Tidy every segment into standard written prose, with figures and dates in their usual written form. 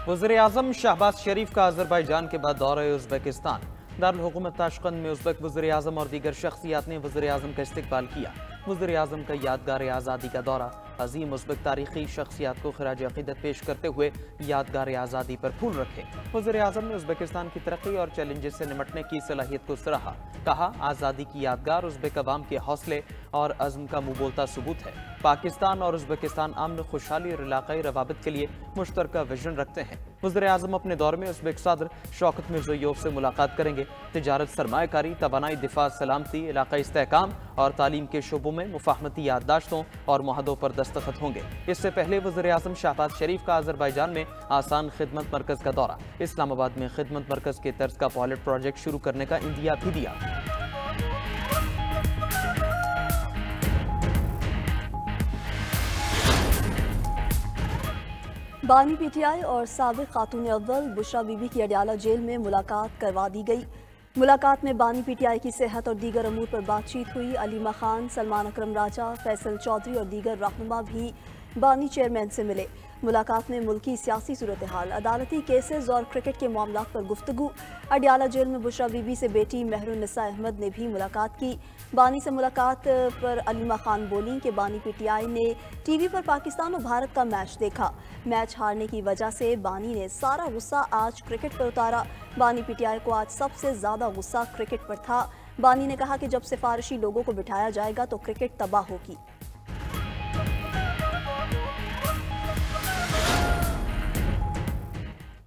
वज़ीर-ए-आज़म शहबाज शरीफ का अज़रबैजान के बाद दौरा उज़्बेकिस्तान। दारुल हुकूमत ताशकंद में उज़्बेक वज़ीर-ए-आज़म और दीगर शख्सियात ने वज़ीर-ए-आज़म का इस्तकबाल किया। वज़ीर-ए-आज़म का यादगार आज़ादी का दौरा। अजीम उज़्बेक तारीखी शख्सियात को खिराज अक़ीदत पेश करते हुए यादगार आज़ादी पर फूल रखे। वज़ीर-ए-आज़म ने उज़्बेकिस्तान की तरक्की और चैलेंजेस से निमटने की सलाहियत को सराहा। कहा, आज़ादी की यादगार उज़्बेक अवाम के हौसले और अज़्म का मुँह बोलता सबूत है। पाकिस्तान और उज़्बेकिस्तान अमन, खुशहाली और इलाक़ाई रवाबित के लिए मुश्तरका विजन रखते हैं। वज़ीर-ए-आज़म अपने दौरे में उज़्बेक सदर शौकत मिर्ज़ोयेव से मुलाकात करेंगे। तिजारत, सरमायाकारी, तवानाई, दिफा, सलामती, इलाक़ाई इस्तेहकाम और तालीम के शोबों में मुफाहमती याददाश्तों और मुआहदों पर दस्तखत होंगे। इससे पहले वज़ीर-ए-आज़म शहबाज शरीफ का अज़रबैजान में आसान खिदमत मरकज़ का दौरा। इस्लामाबाद में खिदमत मरकज़ के तर्ज का पायलट प्रोजेक्ट शुरू करने का इंदिया भी दिया। बानी पीटीआई और साबिक़ खातून अव्वल बुशरा बीबी की अडयाला जेल में मुलाकात करवा दी गई। मुलाकात में बानी पीटीआई की सेहत और दीगर अमूर पर बातचीत हुई। अलीमा खान, सलमान अकरम राजा, फैसल चौधरी और दीगर रहनुमा भी बानी चेयरमैन से मिले। मुलाकात में मुल्की सियासी सूरत हाल, अदालती केसेस और क्रिकेट के मामलात पर गुफ्तगू। अडयाला जेल में बुशरा बीबी से बेटी मेहरुन्निसा अहमद ने भी मुलाकात की। बानी से मुलाकात पर अलीमा खान बोली कि बानी पीटीआई ने टीवी पर पाकिस्तान और भारत का मैच देखा। मैच हारने की वजह से बानी ने सारा गुस्सा आज क्रिकेट पर उतारा। बानी पीटीआई को आज सबसे ज़्यादा गुस्सा क्रिकेट पर था। बानी ने कहा कि जब सिफारिशी लोगों को बिठाया जाएगा तो क्रिकेट तबाह होगी।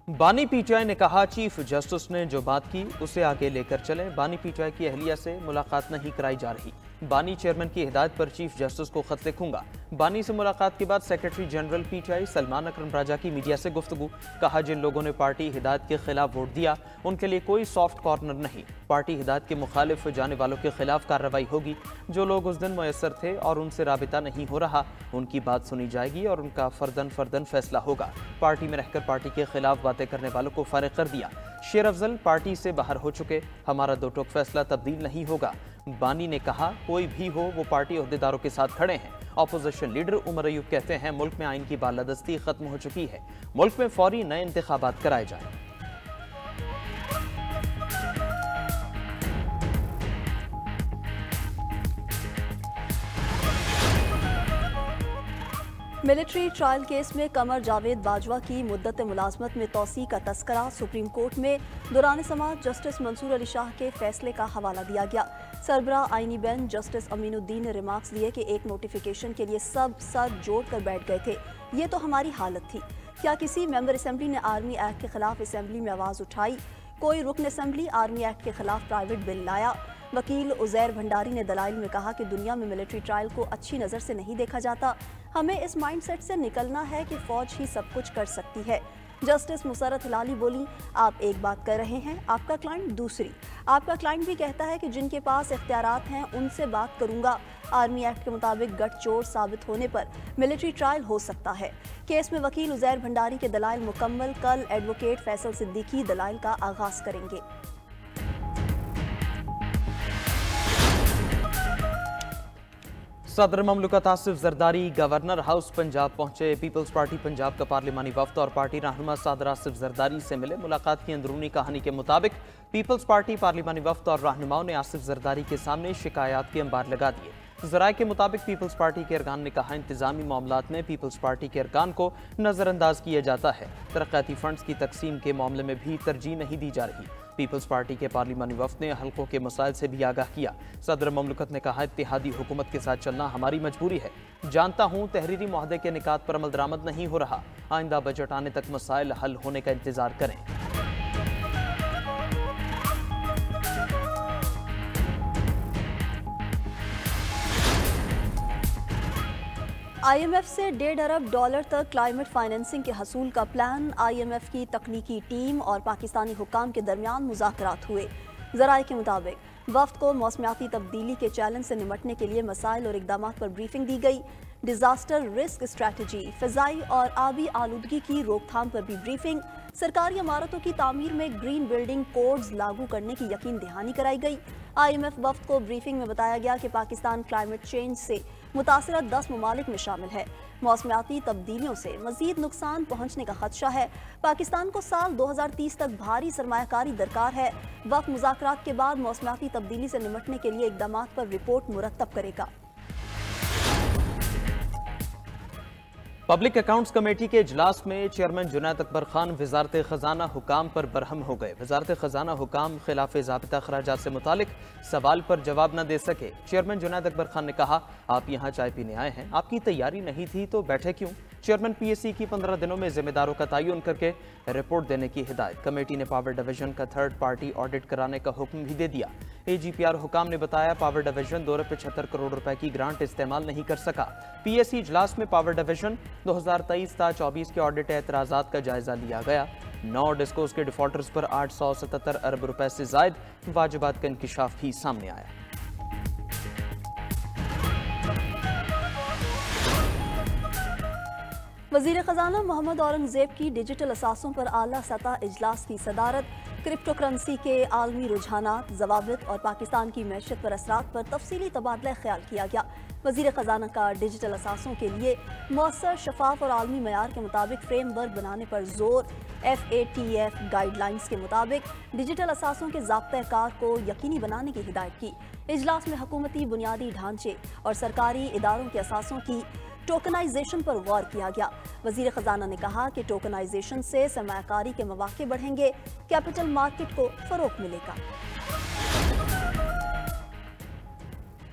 बानी पीटीआई ने कहा, चीफ जस्टिस ने जो बात की उसे आगे लेकर चलें। बानी पीटीआई की अहलिया से मुलाकात नहीं कराई जा रही। बानी चेयरमैन की हिदायत पर चीफ जस्टिस को खत लिखूंगा। बानी से मुलाकात के बाद सेक्रेटरी जनरल पीटीआई सलमान अकरम राजा की मीडिया से गुफ्तगू। कहा, जिन लोगों ने पार्टी हिदायत के खिलाफ वोट दिया उनके लिए कोई सॉफ्ट कॉर्नर नहीं। पार्टी हिदायत के मुखालिफ जाने वालों के खिलाफ कार्रवाई होगी। जो लोग उस दिन मुयस्सर थे और उनसे राबिता नहीं हो रहा, उनकी बात सुनी जाएगी और उनका फर्दन फैसला होगा। पार्टी में रहकर पार्टी के खिलाफ बातें करने वालों को फारिग कर दिया। शेर अफजल पार्टी से बाहर हो चुके, हमारा दो टोक फैसला तब्दील नहीं होगा। बानी ने कहा, कोई भी हो वो पार्टी ओहदेदारों के साथ खड़े हैं। अपोजिशन लीडर उमर अयूब कहते हैं, मुल्क में आइन की बालादस्ती खत्म हो चुकी है। मुल्क में फौरी नए इंतखाबात कराए जाएं। मिलिट्री ट्रायल केस में कमर जावेद बाजवा की मुद्दत मुलाजमत में तौसी का तस्करा। सुप्रीम कोर्ट में दौरान समाअत जस्टिस मंसूर अली शाह के फैसले का हवाला दिया गया। सरबरा आइनी बेंच जस्टिस अमीनुद्दीन ने रिमार्क्स दिए कि एक नोटिफिकेशन के लिए सब सर जोड़ कर बैठ गए थे। ये तो हमारी हालत थी। क्या किसी मेंबर असेंबली ने आर्मी एक्ट के खिलाफ असेंबली में आवाज़ उठाई? कोई रुकन असेंबली आर्मी एक्ट के खिलाफ प्राइवेट बिल लाया? वकील उजैर भंडारी ने दलाइल में कहा कि दुनिया में मिलिट्री ट्रायल को अच्छी नज़र से नहीं देखा जाता। हमें इस माइंडसेट से निकलना है कि फौज ही सब कुछ कर सकती है। जस्टिस मुसरत हिलाली बोली, आप एक बात कर रहे हैं, आपका क्लाइंट दूसरी। आपका क्लाइंट भी कहता है कि जिनके पास इख्तियारात हैं उनसे बात करूंगा। आर्मी एक्ट के मुताबिक गठजोड़ साबित होने पर मिलिट्री ट्रायल हो सकता है। केस में वकील उजैर भंडारी के दलाइल मुकम्मल। कल एडवोकेट फैसल सिद्दीकी दलाइल का आगाज करेंगे। सदर ममलकत आसिफ जरदारी गवर्नर हाउस पंजाब पहुंचे। पीपल्स पार्टी पंजाब का पार्लिमानी वफ्द और पार्टी रहनुमा सदर आसिफ जरदारी से मिले। मुलाकात की अंदरूनी कहानी के मुताबिक पीपल्स पार्टी पार्लिमानी वफ्द और रहनुमाओं ने आसिफ जरदारी के सामने शिकायत के अंबार लगा दिए। ज़राए के मुताबिक पीपल्स पार्टी के अरकान ने कहा, इंतजामी मामलात में पीपल्स पार्टी के अरकान को नज़रअंदाज किया जाता है। तरक्याती फंड्स की तकसीम के मामले में भी तरजीह नहीं दी जा रही। पीपल्स पार्टी के पार्लिमानी वफ्द ने हल्कों के मसाइल से भी आगाह किया। सदर ममलकत ने कहा, इत्तेहादी हुकूमत के साथ चलना हमारी मजबूरी है। जानता हूँ तहरीरी मुआहदे के निकात पर अमल दरामद नहीं हो रहा। आइंदा बजट आने तक मसाइल हल होने का इंतजार करें। IMF से $1.5 अरब तक क्लाइमेट फाइनेंसिंग के हसूल का प्लान। IMF की तकनीकी टीम और पाकिस्तानी हुक्काम के दरमियान मुज़ाकरात हुए। ज़राए के मुताबिक वफ्द को मौसमियाती तब्दीली के चैलेंज से निमटने के लिए मसाइल और इक़दाम पर ब्रीफिंग दी गई। डिजास्टर रिस्क स्ट्रैटेजी, फ़िज़ाई और आबी आलूदगी की रोकथाम पर भी ब्रीफिंग। सरकारी इमारतों की तामीर में ग्रीन बिल्डिंग कोड्स लागू करने की यकीन दहानी कराई गई। IMF वफ्द को ब्रीफिंग में बताया गया कि पाकिस्तान क्लाइमेट चेंज से मुतासरा 10 ममालिक में शामिल है। मौसमियाती तब्दीलियों से मजीद नुकसान पहुंचने का खदशा है। पाकिस्तान को साल 2030 तक भारी सरमायाकारी दरकार है। वक्त मुज़ाकरात के बाद मौसमियाती तब्दीली से निपटने के लिए इक़दामात पर रिपोर्ट मुरतब करेगा। पब्लिक अकाउंट्स कमेटी के इजलास में चेयरमैन जुनैद अकबर खान वजारत खजाना हुकाम पर बरहम हो गए। वजारत खजाना हुकाम खिलाफ ज़ाबिता खराजात से मुतालिक सवाल पर जवाब न दे सके। चेयरमैन जुनैद अकबर खान ने कहा, आप यहाँ चाय पीने आए हैं, आपकी तैयारी नहीं थी तो बैठे क्यों। चेयरमैन PSC की 15 दिनों में जिम्मेदारों का तयन करके रिपोर्ट देने की हिदायत। कमेटी ने पावर डिवीजन का थर्ड पार्टी ऑडिट कराने का हुक्म भी दे दिया। AGPR हुकाम ने बताया, पावर डिवीजन 275 करोड़ रुपए की ग्रांट इस्तेमाल नहीं कर सका। PSC इजलास में पावर डिवीजन 2023-24 के ऑडिट एतराजात का जायजा लिया गया। 9 डिस्कोस के डिफॉल्टर्स पर 877 अरब रुपए से जायद वाजिबात का इंकिशाफ भी सामने आया। वज़ीर ख़ज़ाना मोहम्मद औरंगज़ेब की डिजिटल असासों पर आला सतह इजलास की सदारत। क्रिप्टो करेंसी के आलमी रुझानात, ज़वाबित और पाकिस्तान की मैशत पर असरात पर तफसीली तबादला ख्याल किया गया। वज़ीर ख़ज़ाना का डिजिटल असासों के लिए मौसर, शफाफ और आलमी मयार के मुताबिक फ्रेमवर्क बनाने पर जोर। FATF गाइडलाइंस के मुताबिक डिजिटल असासों के ज़ाब्ता कार को यकीनी बनाने की हिदायत की। इजलास में हुकूमती बुनियादी ढांचे और सरकारी इदारों के असासों की टोकनाइजेशन पर गौर किया गया। वज़ीर ख़ज़ाना ने कहा कि टोकनाइजेशन से सरमायाकारी के मौके बढ़ेंगे, कैपिटल मार्केट को फ़रोग़ मिलेगा।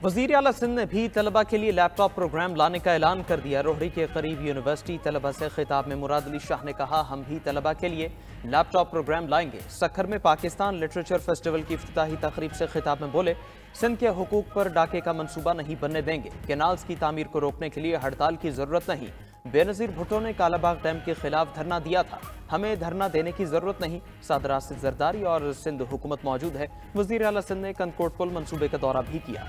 वज़ीर आला सिंध ने भी तलबा के लिए लैपटॉप प्रोग्राम लाने का ऐलान कर दिया। रोहड़ी के करीब यूनिवर्सिटी तलबा से खिताब में मुराद अली शाह ने कहा, हम भी तलबा के लिए लैपटॉप प्रोग्राम लाएंगे। सखर में पाकिस्तान लिटरेचर फेस्टिवल की इफ्तिताही तकरीब से खिताब में बोले, सिंध के हुकूक पर डाके का मंसूबा नहीं बनने देंगे। कैनाल्स की तामीर को रोकने के लिए हड़ताल की जरूरत नहीं। बेनज़ीर भुट्टो ने कालाबाग डैम के खिलाफ धरना दिया था, हमें धरना देने की जरूरत नहीं। सदर आसिफ जरदारी और सिंध हुकूमत मौजूद है। वज़ीर आला सिंध ने कंदकोट पुल मंसूबे का दौरा भी किया।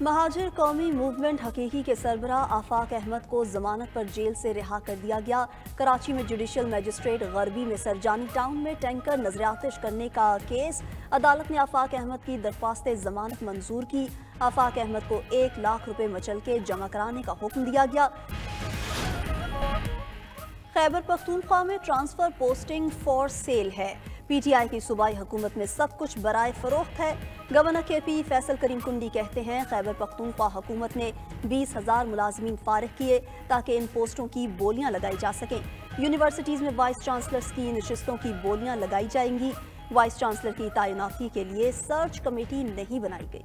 महाजिर कौमी मूवमेंट हकीकी के सरबरा आफाक अहमद को जमानत पर जेल से रिहा कर दिया गया। कराची में जुडिशल मजिस्ट्रेट गरबी में सरजानी टाउन में टैंकर नजरियातिश करने का केस। अदालत ने आफाक अहमद की दरख्वास्त जमानत मंजूर की। आफाक अहमद को 1 लाख रुपए मचल के जमा कराने का हुक्म दिया गया। खैबर पख्तूनख्वा में ट्रांसफर पोस्टिंग फॉर सेल है। PTI की सूबाई हुकूमत में सब कुछ बराए फरोख्त है। गवर्नर KP फैसल करीम कुंडी कहते हैं, खैबर पख्तूनख्वा हुकूमत ने 20,000 मुलाजमीन फारिग किए ताकि इन पोस्टों की बोलियां लगाई जा सकें। यूनिवर्सिटीज़ में वाइस चांसलर्स की नशिस्तों की बोलियां लगाई जाएंगी। वाइस चांसलर की तैनाती के लिए सर्च कमेटी नहीं बनाई गई।